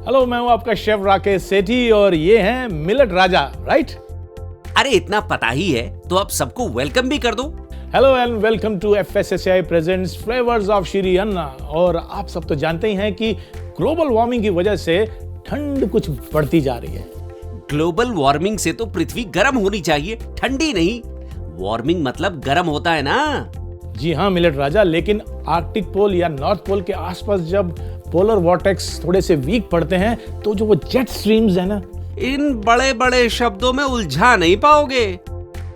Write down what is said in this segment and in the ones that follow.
Hello, मैं हूं आपका शेफ राकेश सेठी और ये हैं मिलेट राजा, राइट? अरे इतना पता ही है तो अब सबको वेलकम भी कर दो। Hello and welcome to FSSAI presents flavours of Shri Anna. और आप सब तो जानते ही हैं कि ग्लोबल वार्मिंग की वजह से ठंड कुछ बढ़ती जा रही है। ग्लोबल वार्मिंग से तो पृथ्वी गर्म होनी चाहिए, ठंडी नहीं। वार्मिंग मतलब गर्म होता है ना। जी हाँ मिलेट राजा, लेकिन आर्कटिक पोल या नॉर्थ पोल के आसपास जब पोलर वॉर्टेक्स थोड़े से वीक पड़ते हैं तो जो वो जेट स्ट्रीम्स है ना, इन बड़े बड़े शब्दों में उलझा नहीं पाओगे।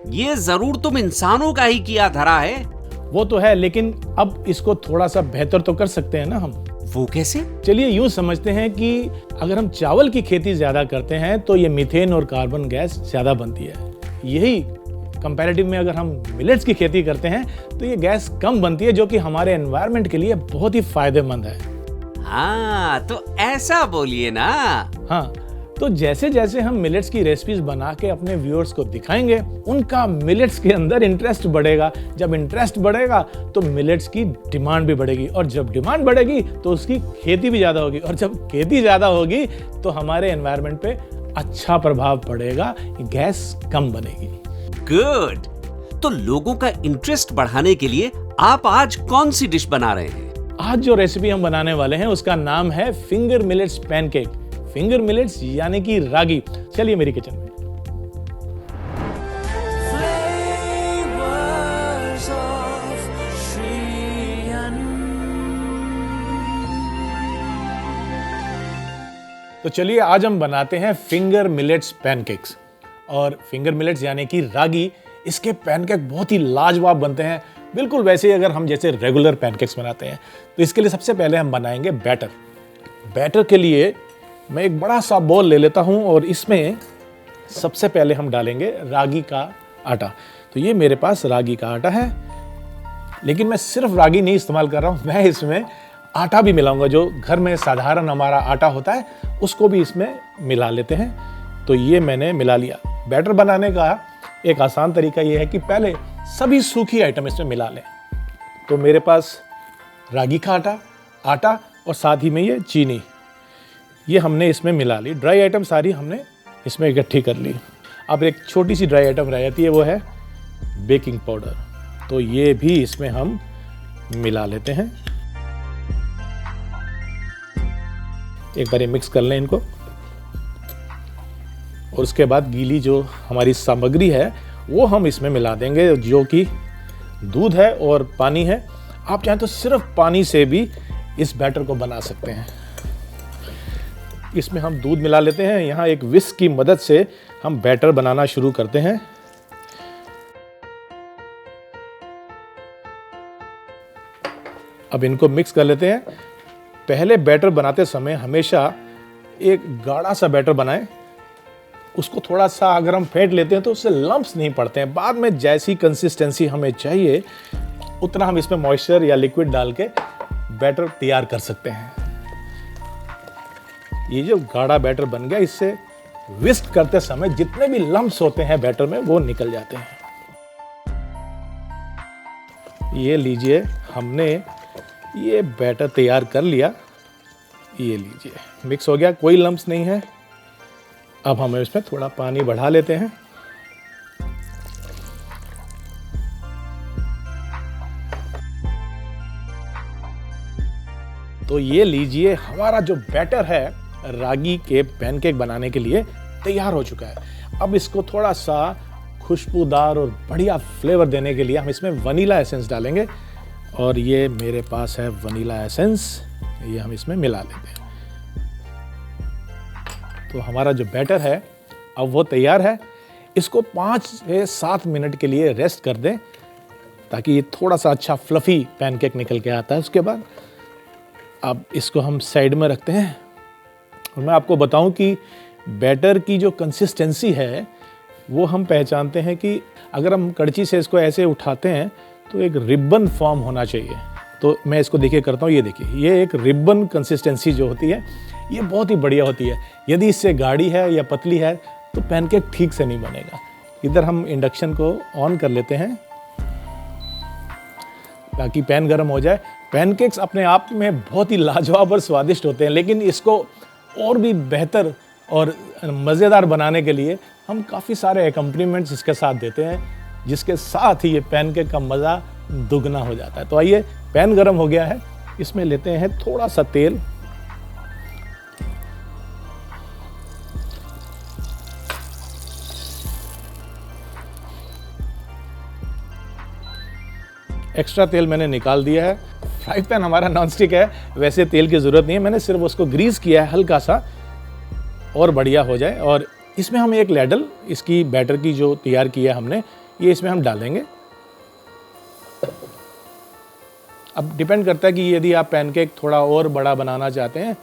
ये जरूर तुम इंसानों का ही किया धरा है। वो तो है, लेकिन अब इसको थोड़ा सा बेहतर तो कर सकते हैं ना हम। वो कैसे? चलिए यूं समझते हैं कि अगर हम चावल की खेती ज्यादा करते हैं तो ये मीथेन और कार्बन गैस ज्यादा बनती है। यही कंपैरेटिव में अगर हम मिलेट्स की खेती करते हैं तो ये गैस कम बनती है, जो कि हमारे एनवायरनमेंट के लिए बहुत ही फायदेमंद है। हाँ तो ऐसा बोलिए ना। हाँ, तो जैसे जैसे हम मिलेट्स की रेसिपीज बना के अपने व्यूअर्स को दिखाएंगे, उनका मिलेट्स के अंदर इंटरेस्ट बढ़ेगा। जब इंटरेस्ट बढ़ेगा तो मिलेट्स की डिमांड भी बढ़ेगी, और जब डिमांड बढ़ेगी तो उसकी खेती भी ज्यादा होगी, और जब खेती ज्यादा होगी तो हमारे एनवायरनमेंट पे अच्छा प्रभाव पड़ेगा, गैस कम बनेगी। गुड। तो लोगों का इंटरेस्ट बढ़ाने के लिए आप आज कौन सी डिश बना रहे हैं? आज जो रेसिपी हम बनाने वाले हैं उसका नाम है finger millets pancake. Finger millets यानी कि रागी। चलिए मेरी किचन में। तो चलिए आज हम बनाते हैं फिंगर मिलेट्स पैनकेक्स। और फिंगर मिलेट्स यानी कि रागी, इसके पैनकेक बहुत ही लाजवाब बनते हैं, बिल्कुल वैसे ही अगर हम जैसे रेगुलर पैनकेक्स बनाते हैं। तो इसके लिए सबसे पहले हम बनाएंगे बैटर। बैटर के लिए मैं एक बड़ा सा बॉल ले लेता हूं और इसमें सबसे पहले हम डालेंगे रागी का आटा। तो ये मेरे पास रागी का आटा है, लेकिन मैं सिर्फ रागी नहीं इस्तेमाल कर रहा हूं, मैं इसमें आटा भी मिलाऊंगा। जो घर में साधारण हमारा आटा होता है उसको भी इसमें मिला लेते हैं। तो ये मैंने मिला लिया। बैटर बनाने का एक आसान तरीका ये है कि पहले सभी सूखी आइटम इसमें मिला लें। तो मेरे पास रागी का आटा और साथ ही में ये चीनी, ये हमने इसमें मिला ली। ड्राई आइटम सारी हमने इसमें इकट्ठी कर ली। अब एक छोटी सी ड्राई आइटम रह जाती है, वो है बेकिंग पाउडर। तो ये भी इसमें हम मिला लेते हैं। एक बार ये मिक्स कर लें इनको, और उसके बाद गीली जो हमारी सामग्री है वो हम इसमें मिला देंगे, जो कि दूध है और पानी है। आप चाहें तो सिर्फ पानी से भी इस बैटर को बना सकते हैं। इसमें हम दूध मिला लेते हैं। यहाँ एक विस्क की मदद से हम बैटर बनाना शुरू करते हैं। अब इनको मिक्स कर लेते हैं। पहले बैटर बनाते समय हमेशा एक गाढ़ा सा बैटर बनाएं। उसको थोड़ा सा अगर हम फेंट लेते हैं तो उससे लम्प्स नहीं पड़ते हैं। बाद में जैसी कंसिस्टेंसी हमें चाहिए उतना हम इसमें मॉइस्चर या लिक्विड डाल के बैटर तैयार कर सकते हैं। ये जो गाढ़ा बैटर बन गया, इससे विस्क करते समय जितने भी लम्प्स होते हैं बैटर में वो निकल जाते हैं। ये लीजिए, हमने ये बैटर तैयार कर लिया। ये लीजिए, मिक्स हो गया, कोई लम्प्स नहीं है। अब हम इसमें थोड़ा पानी बढ़ा लेते हैं। तो ये लीजिए, हमारा जो बैटर है रागी के पैनकेक बनाने के लिए तैयार हो चुका है। अब इसको थोड़ा सा खुशबूदार और बढ़िया फ्लेवर देने के लिए हम इसमें वनीला एसेंस डालेंगे। और ये मेरे पास है वनीला एसेंस, ये हम इसमें मिला लेते हैं। तो हमारा जो बैटर है अब वो तैयार है। इसको 5 से 7 मिनट के लिए रेस्ट कर दें ताकि ये थोड़ा सा अच्छा फ्लफी पैनकेक निकल के आता है। उसके बाद अब इसको हम साइड में रखते हैं। और मैं आपको बताऊं कि बैटर की जो कंसिस्टेंसी है वो हम पहचानते हैं कि अगर हम कड़ची से इसको ऐसे उठाते हैं तो एक रिबन फॉर्म होना चाहिए। तो मैं इसको देखिए करता हूँ, ये देखिए, ये एक रिबन कंसिस्टेंसी जो होती है ये बहुत ही बढ़िया होती है। यदि इससे गाढ़ी है या पतली है तो पैनकेक ठीक से नहीं बनेगा। इधर हम इंडक्शन को ऑन कर लेते हैं ताकि पैन गर्म हो जाए। पैनकेक्स अपने आप में बहुत ही लाजवाब और स्वादिष्ट होते हैं, लेकिन इसको और भी बेहतर और मज़ेदार बनाने के लिए हम काफ़ी सारे एकम्पनीमेंट्स इसके साथ देते हैं, जिसके साथ ही ये पैनकेक का मज़ा दुगना हो जाता है। तो आइए, पैन गरम हो गया है, इसमें लेते हैं थोड़ा सा तेल। एक्स्ट्रा तेल मैंने निकाल दिया है। फ्राई पैन हमारा नॉनस्टिक है, वैसे तेल की ज़रूरत नहीं है, मैंने सिर्फ उसको ग्रीस किया है हल्का सा और बढ़िया हो जाए। और इसमें हम एक लैडल इसकी बैटर की जो तैयार किया हमने, ये इसमें हम डालेंगे। अब डिपेंड करता है कि यदि आप पैनकेक थोड़ा और बड़ा बनाना चाहते हैं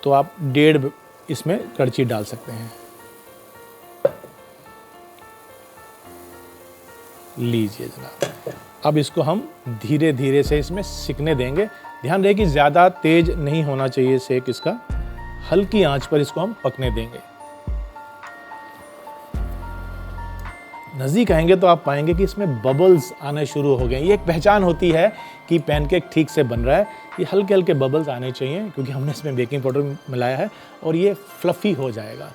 तो आप 1.5 इसमें कड़छी डाल सकते हैं। लीजिए जनाब, अब इसको हम धीरे धीरे से इसमें सिकने देंगे। ध्यान रहे कि ज़्यादा तेज नहीं होना चाहिए सेक इसका, हल्की आंच पर इसको हम पकने देंगे। नज़दीक आएंगे तो आप पाएंगे कि इसमें बबल्स आने शुरू हो गए। ये एक पहचान होती है कि पैनकेक ठीक से बन रहा है। ये हल्के हल्के बबल्स आने चाहिए क्योंकि हमने इसमें बेकिंग पाउडर मिलाया है और ये फ्लफ़ी हो जाएगा।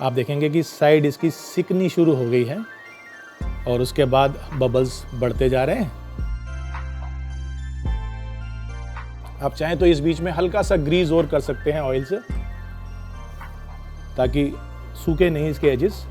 आप देखेंगे कि साइड इसकी सिकनी शुरू हो गई है और उसके बाद बबल्स बढ़ते जा रहे हैं। आप चाहें तो इस बीच में हल्का सा ग्रीस और कर सकते हैं ऑयल से, ताकि सूखे नहीं इसके एजेस।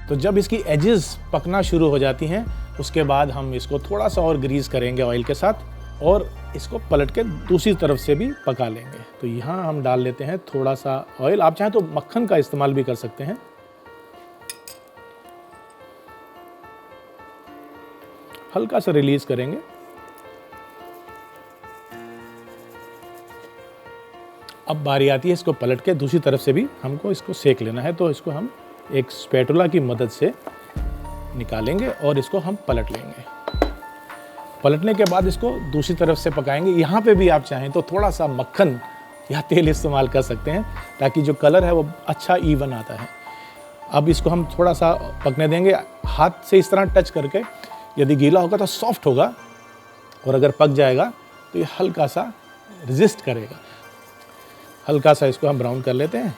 तो जब इसकी एजेस पकना शुरू हो जाती हैं, उसके बाद हम इसको थोड़ा सा और ग्रीस करेंगे ऑयल के साथ और इसको पलट के दूसरी तरफ से भी पका लेंगे। तो यहाँ हम डाल लेते हैं थोड़ा सा ऑयल। आप चाहें तो मक्खन का इस्तेमाल भी कर सकते हैं। हल्का सा रिलीज करेंगे। अब बारी आती है इसको पलट के दूसरी तरफ से भी हमको इसको सेक लेना है। तो इसको हम एक स्पैटुला की मदद से निकालेंगे और इसको हम पलट लेंगे। पलटने के बाद इसको दूसरी तरफ से पकाएंगे। यहाँ पे भी आप चाहें तो थोड़ा सा मक्खन या तेल इस्तेमाल कर सकते हैं, ताकि जो कलर है वो अच्छा इवन आता है। अब इसको हम थोड़ा सा पकने देंगे, हाथ से इस तरह टच करके। यदि गीला होगा तो सॉफ्ट होगा और अगर पक जाएगा तो ये हल्का सा रेजिस्ट करेगा। हल्का सा इसको हम ब्राउन कर लेते हैं।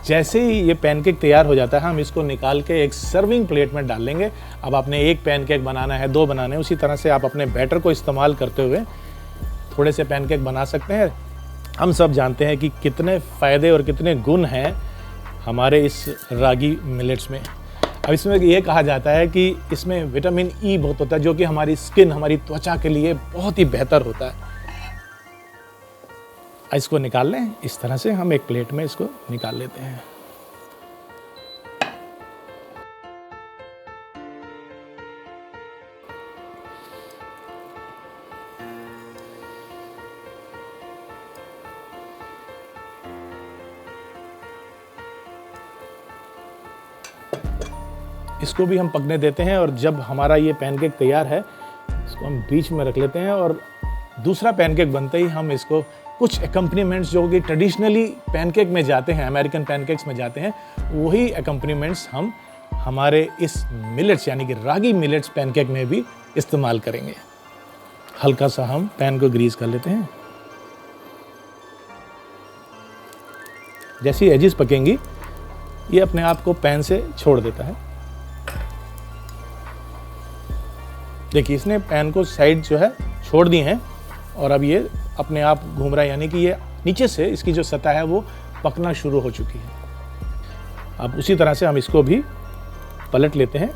जैसे ही ये पैनकेक तैयार हो जाता है, हम इसको निकाल के एक सर्विंग प्लेट में डाल लेंगे। अब आपने एक पैनकेक बनाना है, 2 बनाने हैं, उसी तरह से आप अपने बैटर को इस्तेमाल करते हुए थोड़े से पैनकेक बना सकते हैं। हम सब जानते हैं कि कितने फ़ायदे और कितने गुण हैं हमारे इस रागी मिलेट्स में। अब इसमें ये कहा जाता है कि इसमें विटामिन ई बहुत होता है, जो कि हमारी स्किन, हमारी त्वचा के लिए बहुत ही बेहतर होता है। इसको निकाल लें। इस तरह से हम एक प्लेट में इसको निकाल लेते हैं। इसको भी हम पकने देते हैं और जब हमारा ये पैनकेक तैयार है, इसको हम बीच में रख लेते हैं और दूसरा पैनकेक बनते ही हम इसको कुछ एकम्पनीमेंट्स जो कि ट्रेडिशनली पैनकेक में जाते हैं, अमेरिकन पैनकेक्स में जाते हैं, वही एकम्पनीमेंट्स हम हमारे इस मिलेट्स यानी कि रागी मिलेट्स पैनकेक में भी इस्तेमाल करेंगे। हल्का सा हम पैन को ग्रीस कर लेते हैं। जैसी एजेस पकेंगी, ये अपने आप को पैन से छोड़ देता है। देखिए, इसने पैन को साइड जो है छोड़ दी हैं और अब ये अपने आप घूम रहा है, यानी कि ये नीचे से इसकी जो सतह है वो पकना शुरू हो चुकी है। अब उसी तरह से हम इसको भी पलट लेते हैं।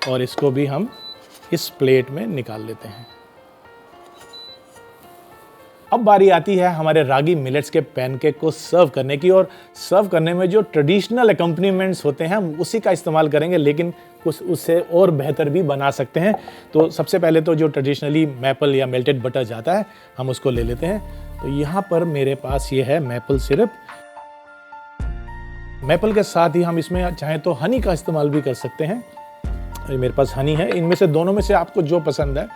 और इसको भी हम इस प्लेट में निकाल लेते हैं। अब बारी आती है हमारे रागी मिलेट्स के पैनकेक को सर्व करने की, और सर्व करने में जो ट्रेडिशनल एकम्पनीमेंट्स होते हैं हम उसी का इस्तेमाल करेंगे, लेकिन कुछ उससे और बेहतर भी बना सकते हैं। तो सबसे पहले तो जो ट्रेडिशनली मैपल या मेल्टेड बटर जाता है, हम उसको ले लेते हैं। तो यहाँ पर मेरे पास ये है मैपल सिरप। मैपल के साथ ही हम इसमें चाहें तो हनी का इस्तेमाल भी कर सकते हैं। मेरे पास हनी है, इनमें से दोनों में से आपको जो पसंद है।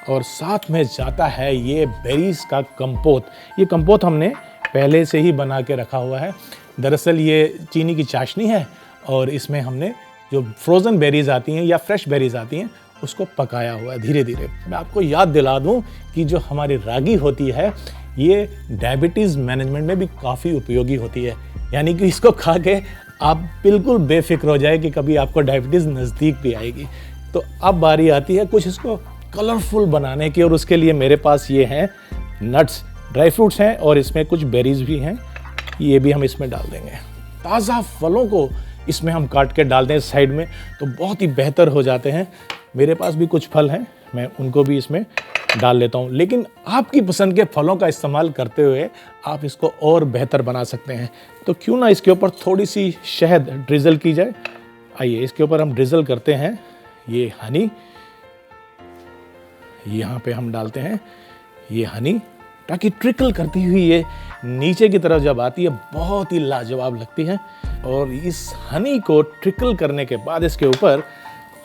और साथ में जाता है ये बेरीज का कंपोत। ये कंपोत हमने पहले से ही बना के रखा हुआ है। दरअसल ये चीनी की चाशनी है और इसमें हमने जो फ्रोज़न बेरीज आती हैं या फ्रेश बेरीज आती हैं उसको पकाया हुआ है धीरे धीरे। मैं आपको याद दिला दूं कि जो हमारी रागी होती है ये डायबिटीज़ मैनेजमेंट में भी काफ़ी उपयोगी होती है, यानी कि इसको खा के आप बिल्कुल बेफिक्र हो जाए कि कभी आपको डायबिटीज़ नज़दीक भी आएगी। तो अब बारी आती है कुछ इसको कलरफुल बनाने की, और उसके लिए मेरे पास ये हैं नट्स, ड्राई फ्रूट्स हैं और इसमें कुछ बेरीज भी हैं, ये भी हम इसमें डाल देंगे। ताज़ा फलों को इसमें हम काट के डाल दें साइड में तो बहुत ही बेहतर हो जाते हैं। मेरे पास भी कुछ फल हैं, मैं उनको भी इसमें डाल लेता हूँ, लेकिन आपकी पसंद के फलों का इस्तेमाल करते हुए आप इसको और बेहतर बना सकते हैं। तो क्यों ना इसके ऊपर थोड़ी सी शहद ड्रिजल की जाए। आइए इसके ऊपर हम ड्रिजल करते हैं ये हनी, यहाँ पे हम डालते हैं ये हनी, ताकि ट्रिकल करती हुई ये नीचे की तरफ जब आती है बहुत ही लाजवाब लगती है। और इस हनी को ट्रिकल करने के बाद इसके ऊपर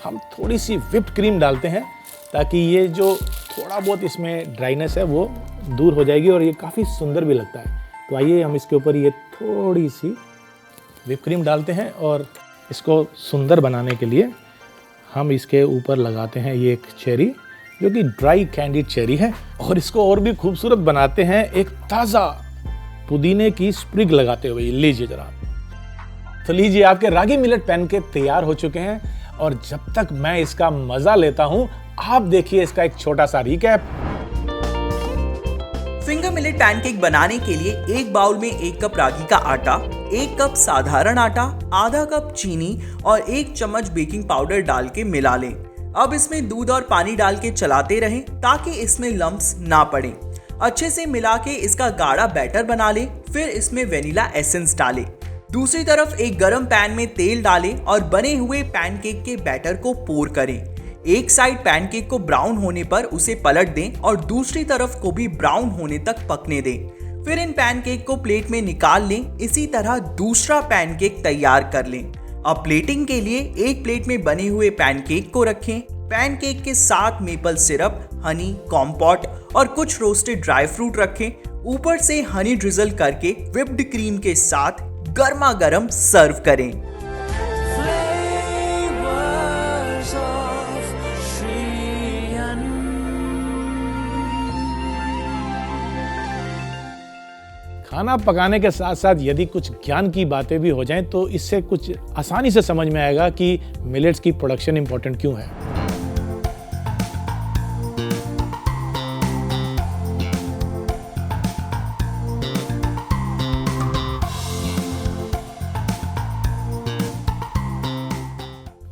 हम थोड़ी सी व्हिप्ड क्रीम डालते हैं ताकि ये जो थोड़ा बहुत इसमें ड्राइनेस है वो दूर हो जाएगी और ये काफ़ी सुंदर भी लगता है। तो आइए हम इसके ऊपर ये थोड़ी सी व्हिप्ड क्रीम डालते हैं और इसको सुंदर बनाने के लिए हम इसके ऊपर लगाते हैं ये एक चेरी, जो कि ड्राई कैंडिड चेरी है, और इसको और भी खूबसूरत बनाते हैं एक ताज़ा पुदीने की स्प्रिग लगाते हुए। लीजिए जरा। तो लीजिए आपके रागी मिलेट पैनकेक तैयार हो चुके हैं, और जब तक मैं इसका मजा लेता हूं आप देखिए इसका एक छोटा सा रिकैप। फिंगर मिलेट पैनकेक बनाने के लिए एक बाउल में 1 कप रागी का आटा, 1 कप साधारण आटा, आधा कप चीनी और 1 चम्मच बेकिंग पाउडर डाल के मिला लें। अब इसमें दूध और पानी डाल के चलाते रहें ताकि इसमें लम्प्स ना पड़े। अच्छे से मिला के इसका गाढ़ा बैटर बना लें। फिर इसमें वेनिला एसेंस डालें। दूसरी तरफ एक गरम पैन में तेल डालें और बने हुए पैनकेक के बैटर को पोर करें। एक साइड पैनकेक को ब्राउन होने पर उसे पलट दें और दूसरी तरफ को भी ब्राउन होने तक पकने दें। फिर इन पैनकेक को प्लेट में निकाल लें। इसी तरह दूसरा पैनकेक तैयार कर लें। अब प्लेटिंग के लिए एक प्लेट में बने हुए पैनकेक को रखें। पैनकेक के साथ मेपल सिरप, हनी, कॉम्पोट और कुछ रोस्टेड ड्राई फ्रूट रखें। ऊपर से हनी ड्रिजल करके व्हिप्ड क्रीम के साथ गर्मा गर्म सर्व करें। खाना पकाने के साथ साथ यदि कुछ ज्ञान की बातें भी हो जाएं तो इससे कुछ आसानी से समझ में आएगा कि मिलेट्स की प्रोडक्शन इंपॉर्टेंट क्यों है।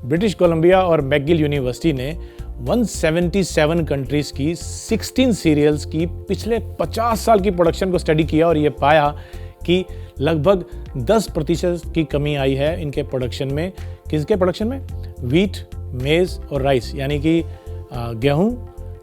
ब्रिटिश कोलंबिया और मैकगिल यूनिवर्सिटी ने 177 कंट्रीज की 16 सीरियल्स की पिछले 50 साल की प्रोडक्शन को स्टडी किया और ये पाया कि लगभग 10% की कमी आई है इनके प्रोडक्शन में। किसके प्रोडक्शन में? व्हीट, मेज़ और राइस, यानी कि गेहूं,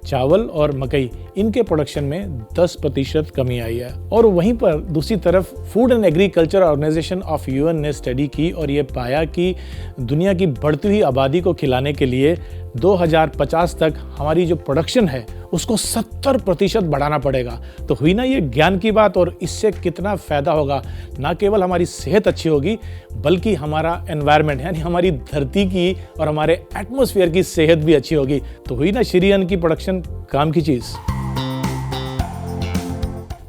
चावल और मकई, इनके प्रोडक्शन में 10% कमी आई है। और वहीं पर दूसरी तरफ food and agriculture organization of UN ने स्टडी की और ये पाया कि दुनिया की बढ़ती हुई आबादी को खिलाने के लिए 2050 तक हमारी जो प्रोडक्शन है उसको 70% बढ़ाना पड़ेगा। तो हुई ना ये ज्ञान की बात। और इससे कितना फ़ायदा होगा, ना केवल हमारी सेहत अच्छी होगी बल्कि हमारा एनवायरनमेंट यानी हमारी धरती की और हमारे एटमॉस्फेयर की सेहत भी अच्छी होगी। तो हुई ना श्री अन्न की प्रोडक्शन काम की चीज़।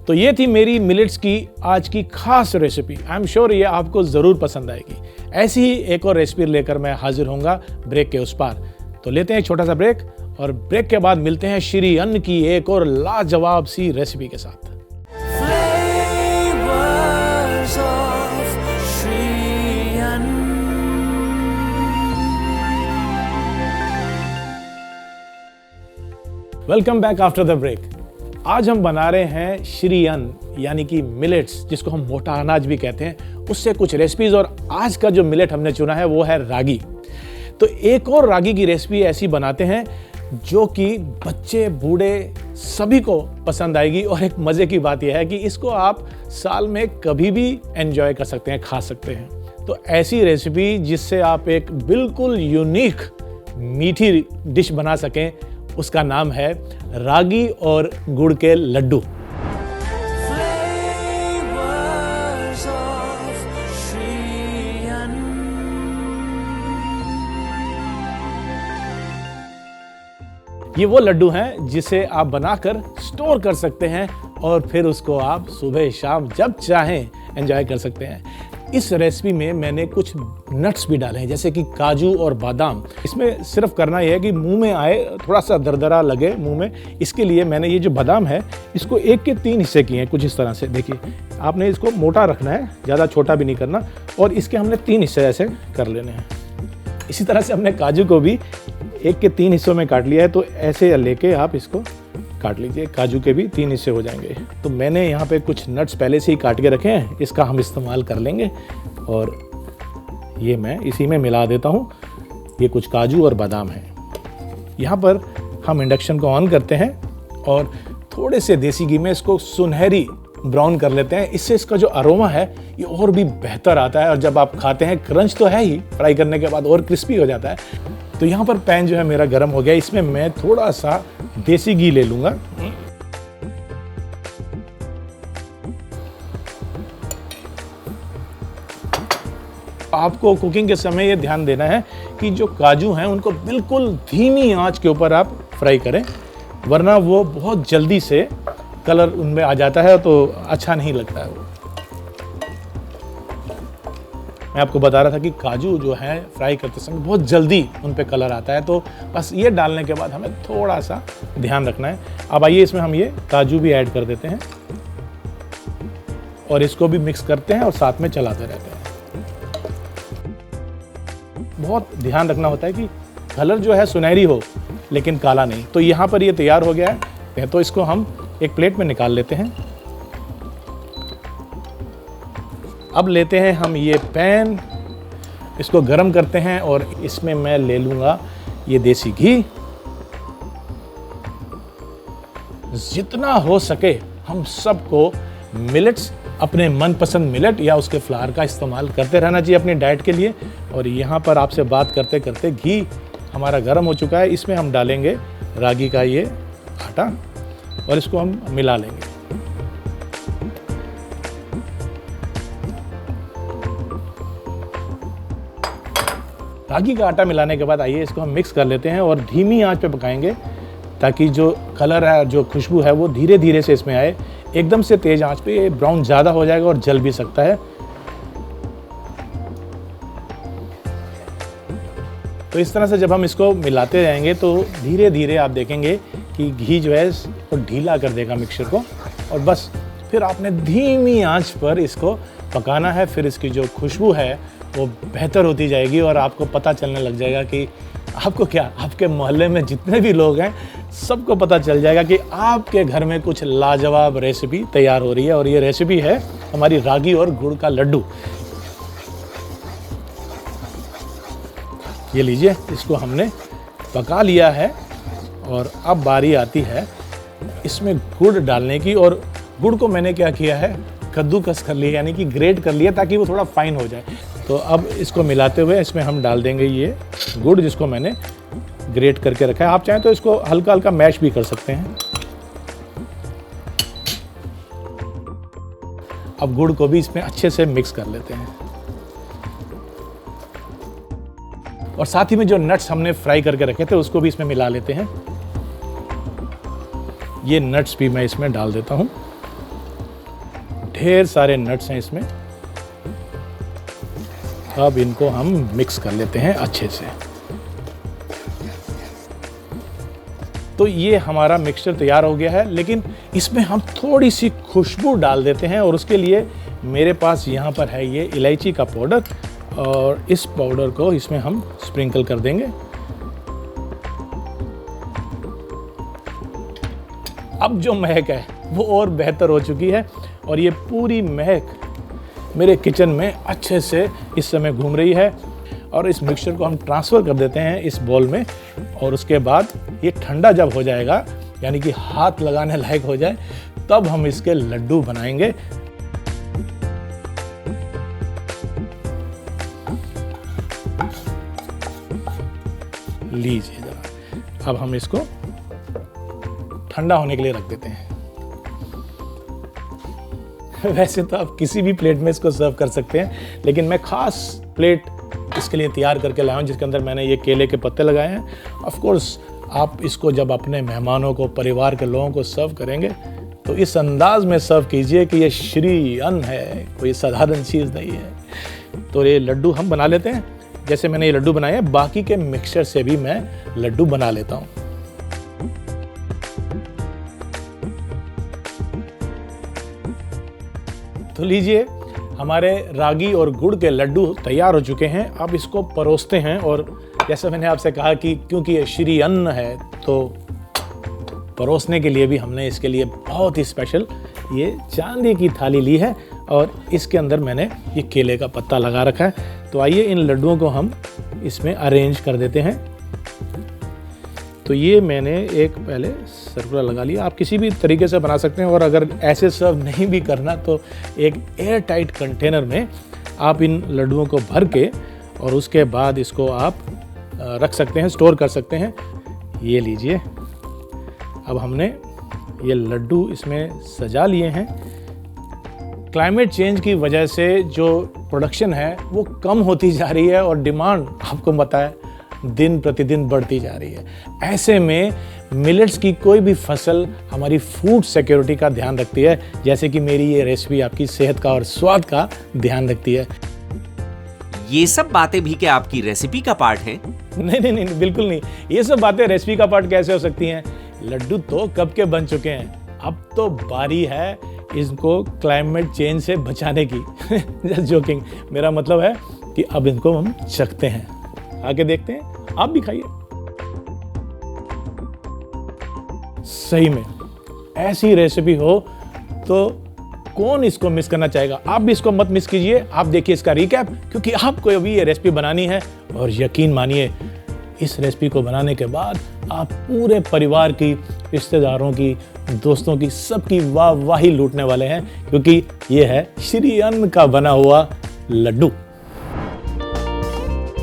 तो ये थी मेरी मिलेट्स की आज की खास रेसिपी। आई एम श्योर ये आपको ज़रूर पसंद आएगी। ऐसी ही एक और रेसिपी लेकर मैं हाजिर होऊंगा ब्रेक के उस पार। तो लेते हैं एक छोटा सा ब्रेक और ब्रेक के बाद मिलते हैं श्री अन्न की एक और लाजवाब सी रेसिपी के साथ। Welcome back after the break. आज हम बना रहे हैं श्री अन्न यानी कि मिलेट्स, जिसको हम मोटा अनाज भी कहते हैं, उससे कुछ रेसिपीज। और आज का जो मिलेट हमने चुना है वो है रागी। तो एक और रागी की रेसिपी ऐसी बनाते हैं जो कि बच्चे बूढ़े सभी को पसंद आएगी। और एक मज़े की बात यह है कि इसको आप साल में कभी भी एंजॉय कर सकते हैं, खा सकते हैं। तो ऐसी रेसिपी जिससे आप एक बिल्कुल यूनिक मीठी डिश बना सकें, उसका नाम है रागी और गुड़ के लड्डू। ये वो लड्डू हैं जिसे आप बनाकर स्टोर कर सकते हैं और फिर उसको आप सुबह शाम जब चाहें एंजॉय कर सकते हैं। इस रेसिपी में मैंने कुछ नट्स भी डाले हैं, जैसे कि काजू और बादाम। इसमें सिर्फ करना यह है कि मुंह में आए, थोड़ा सा दरदरा लगे मुंह में, इसके लिए मैंने ये जो बादाम है इसको 1 के 3 हिस्से किए हैं, कुछ इस तरह से। देखिए, आपने इसको मोटा रखना है, ज़्यादा छोटा भी नहीं करना, और इसके हमने 3 हिस्से ऐसे कर लेने हैं। इसी तरह से हमने काजू को भी 1 के 3 हिस्सों में काट लिया है, तो ऐसे लेके आप इसको काट लीजिए। काजू के भी 3 हिस्से हो जाएंगे। तो मैंने यहाँ पे कुछ नट्स पहले से ही काट के रखे हैं, इसका हम इस्तेमाल कर लेंगे और ये मैं इसी में मिला देता हूँ। ये कुछ काजू और बादाम है। यहाँ पर हम इंडक्शन को ऑन करते हैं और थोड़े से देसी घी में इसको सुनहरी ब्राउन कर लेते हैं। इससे इसका जो अरोमा है ये और भी बेहतर आता है, और जब आप खाते हैं क्रंच तो है ही, फ्राई करने के बाद और क्रिस्पी हो जाता है। तो यहाँ पर पैन जो है मेरा गर्म हो गया, इसमें मैं थोड़ा सा देसी घी ले लूँगा। आपको कुकिंग के समय ये ध्यान देना है कि जो काजू हैं उनको बिल्कुल धीमी आंच के ऊपर आप फ्राई करें, वरना वो बहुत जल्दी से कलर उनमें आ जाता है तो अच्छा नहीं लगता है वो। मैं आपको बता रहा था कि काजू जो है फ्राई करते समय बहुत जल्दी उन पे कलर आता है, तो बस ये डालने के बाद हमें थोड़ा सा ध्यान रखना है। अब आइए इसमें हम ये काजू भी ऐड कर देते हैं और इसको भी मिक्स करते हैं और साथ में चलाते रहते हैं। बहुत ध्यान रखना होता है कि कलर जो है सुनहरी हो लेकिन काला नहीं। तो यहाँ पर ये तैयार हो गया है, तो इसको हम एक प्लेट में निकाल लेते हैं। अब लेते हैं हम ये पैन, इसको गरम करते हैं और इसमें मैं ले लूँगा ये देसी घी। जितना हो सके हम सबको मिलेट्स, अपने मनपसंद मिलेट या उसके फ्लावर का इस्तेमाल करते रहना चाहिए अपनी डाइट के लिए। और यहाँ पर आपसे बात करते करते घी हमारा गर्म हो चुका है, इसमें हम डालेंगे रागी का ये आटा और इसको हम मिला लेंगे। रागी का आटा मिलाने के बाद आइए इसको हम मिक्स कर लेते हैं और धीमी आंच पे पकाएंगे, ताकि जो कलर है, जो खुशबू है वो धीरे धीरे से इसमें आए। एकदम से तेज आंच पे ये ब्राउन ज़्यादा हो जाएगा और जल भी सकता है। तो इस तरह से जब हम इसको मिलाते रहेंगे तो धीरे धीरे आप देखेंगे कि घी जो है वो ढीला कर देगा मिक्सचर को, और बस फिर आपने धीमी आंच पर इसको पकाना है। फिर इसकी जो खुशबू है वो बेहतर होती जाएगी और आपको पता चलने लग जाएगा कि आपको क्या, आपके मोहल्ले में जितने भी लोग हैं सबको पता चल जाएगा कि आपके घर में कुछ लाजवाब रेसिपी तैयार हो रही है। और ये रेसिपी है हमारी रागी और गुड़ का लड्डू। ये लीजिए, इसको हमने पका लिया है और अब बारी आती है इसमें गुड़ डालने की। और गुड़ को मैंने क्या किया है, कद्दूकस कर लिया, यानी कि ग्रेट कर लिया ताकि वो थोड़ा फाइन हो जाए। तो अब इसको मिलाते हुए इसमें हम डाल देंगे ये गुड़ जिसको मैंने ग्रेट करके रखा है। आप चाहें तो इसको हल्का हल्का मैश भी कर सकते हैं। अब गुड़ को भी इसमें अच्छे से मिक्स कर लेते हैं और साथ ही में जो नट्स हमने फ्राई करके रखे थे उसको भी इसमें मिला लेते हैं। ये नट्स भी मैं इसमें डाल देता हूं। ढेर सारे नट्स हैं इसमें। अब इनको हम मिक्स कर लेते हैं अच्छे से। तो ये हमारा मिक्सचर तैयार हो गया है, लेकिन इसमें हम थोड़ी सी खुशबू डाल देते हैं और उसके लिए मेरे पास यहाँ पर है ये इलायची का पाउडर, और इस पाउडर को इसमें हम स्प्रिंकल कर देंगे। अब जो महक है वो और बेहतर हो चुकी है और ये पूरी महक मेरे किचन में अच्छे से इस समय घूम रही है। और इस मिक्सचर को हम ट्रांसफ़र कर देते हैं इस बॉल में, और उसके बाद ये ठंडा जब हो जाएगा, यानी कि हाथ लगाने लायक हो जाए, तब हम इसके लड्डू बनाएंगे। लीजिए जरा, अब हम इसको ठंडा होने के लिए रख देते हैं। वैसे तो आप किसी भी प्लेट में इसको सर्व कर सकते हैं, लेकिन मैं खास प्लेट इसके लिए तैयार करके लाया हूँ जिसके अंदर मैंने ये केले के पत्ते लगाए हैं। ऑफ कोर्स आप इसको जब अपने मेहमानों को, परिवार के लोगों को सर्व करेंगे तो इस अंदाज में सर्व कीजिए कि ये श्री अन्न है, कोई साधारण चीज़ नहीं है। तो ये लड्डू हम बना लेते हैं। जैसे मैंने ये लड्डू बनाए हैं, बाकी के मिक्सचर से भी मैं लड्डू बना लेता हूँ। तो लीजिए, हमारे रागी और गुड़ के लड्डू तैयार हो चुके हैं। अब इसको परोसते हैं। और जैसे मैंने आपसे कहा कि क्योंकि ये श्री अन्न है तो परोसने के लिए भी हमने इसके लिए बहुत ही स्पेशल ये चांदी की थाली ली है और इसके अंदर मैंने ये केले का पत्ता लगा रखा है। तो आइए इन लड्डुओं को हम इसमें अरेंज कर देते हैं। तो ये मैंने एक पहले सर्कुलर लगा लिया। आप किसी भी तरीके से बना सकते हैं और अगर ऐसे सर्व नहीं भी करना तो एक एयर टाइट कंटेनर में आप इन लड्डुओं को भर के और उसके बाद इसको आप रख सकते हैं, स्टोर कर सकते हैं। ये लीजिए, अब हमने ये लड्डू इसमें सजा लिए हैं। क्लाइमेट चेंज की वजह से जो प्रोडक्शन है वो कम होती जा रही है और डिमांड आपको पता है दिन प्रतिदिन बढ़ती जा रही है। ऐसे में मिलेट्स की कोई भी फसल हमारी फूड सिक्योरिटी का ध्यान रखती है, जैसे कि मेरी ये रेसिपी आपकी सेहत का और स्वाद का ध्यान रखती है। ये सब बातें भी क्या आपकी रेसिपी का पार्ट है? नहीं, बिल्कुल नहीं। ये सब बातें रेसिपी का पार्ट कैसे हो सकती हैं? लड्डू तो कब के बन चुके हैं, अब तो बारी है इनको क्लाइमेट चेंज से बचाने की। Just joking. मेरा मतलब है कि अब इनको हम चखते हैं, आके देखते हैं। आप भी खाइए। सही में ऐसी रेसिपी हो तो कौन इसको मिस करना चाहेगा? आप भी इसको मत मिस कीजिए। आप देखिए इसका रिकैप, क्योंकि आपको अभी ये रेसिपी बनानी है और यकीन मानिए इस रेसिपी को बनाने के बाद आप पूरे परिवार की, रिश्तेदारों की, दोस्तों की, सबकी वाहवाही लूटने वाले हैं, क्योंकि ये है श्री अन्न का बना हुआ लड्डू।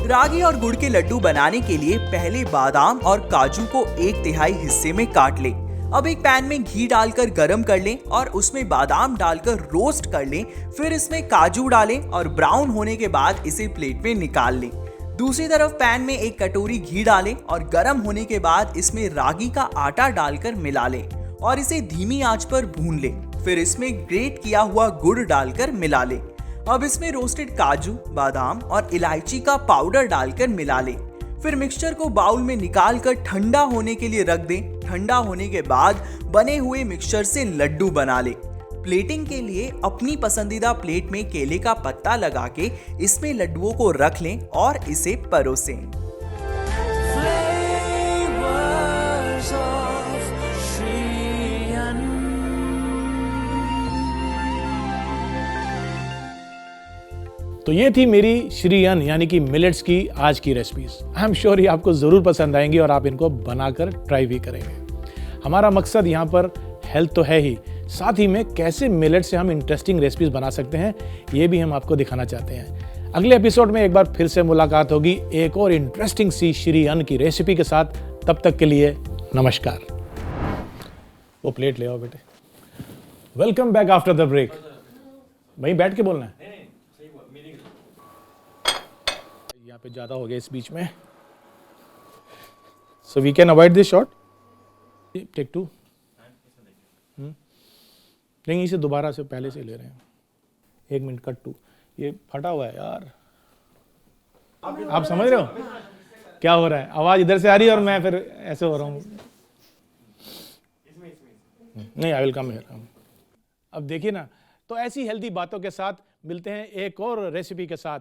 रागी और गुड़ के लड्डू बनाने के लिए पहले बादाम और काजू को 1/3 हिस्से में काट लें। अब एक पैन में घी डालकर गरम कर लें और उसमें बादाम डालकर रोस्ट कर लें। फिर इसमें काजू डालें और ब्राउन होने के बाद इसे प्लेट में निकाल लें। दूसरी तरफ पैन में एक कटोरी घी डालें और गर्म होने के बाद इसमें रागी का आटा डालकर मिला लें और इसे धीमी आंच पर भून लें। फिर इसमें ग्रेट किया हुआ गुड़ डालकर मिला लें। अब इसमें रोस्टेड काजू, बादाम और इलायची का पाउडर डालकर मिला लें। फिर मिक्सचर को बाउल में निकाल कर ठंडा होने के लिए रख दें। ठंडा होने के बाद बने हुए मिक्सचर से लड्डू बना लें। प्लेटिंग के लिए अपनी पसंदीदा प्लेट में केले का पत्ता लगा के इसमें लड्डुओं को रख लें और इसे परोसें। तो ये थी मेरी श्री अन्न यानी कि मिलेट्स की आज की रेसिपीज। आई एम श्योर ये आपको ज़रूर पसंद आएंगी और आप इनको बनाकर ट्राई भी करेंगे। हमारा मकसद यहाँ पर हेल्थ तो है ही, साथ ही में कैसे मिलेट से हम इंटरेस्टिंग रेसिपीज बना सकते हैं ये भी हम आपको दिखाना चाहते हैं। अगले एपिसोड में एक बार फिर से मुलाकात होगी एक और इंटरेस्टिंग सी श्री अन्न की रेसिपी के साथ। तब तक के लिए नमस्कार। वो प्लेट ले आओ बेटे। Welcome back after the break. वहीं बैठ के बोलना है, यहाँ पे ज्यादा हो गया इस बीच में। So we can avoid this shot. Take 2। नहीं, इसे दोबारा से पहले से ले रहे हैं। 1 मिनट कट 2। ये फटा हुआ है यार, आप समझ रहे हो क्या हो रहा है? आवाज इधर से आ रही है और मैं फिर ऐसे हो रहा हूँ। नहीं, आई विल कम हियर। अब देखिए ना, तो ऐसी हेल्दी बातों के साथ मिलते हैं एक और रेसिपी के साथ।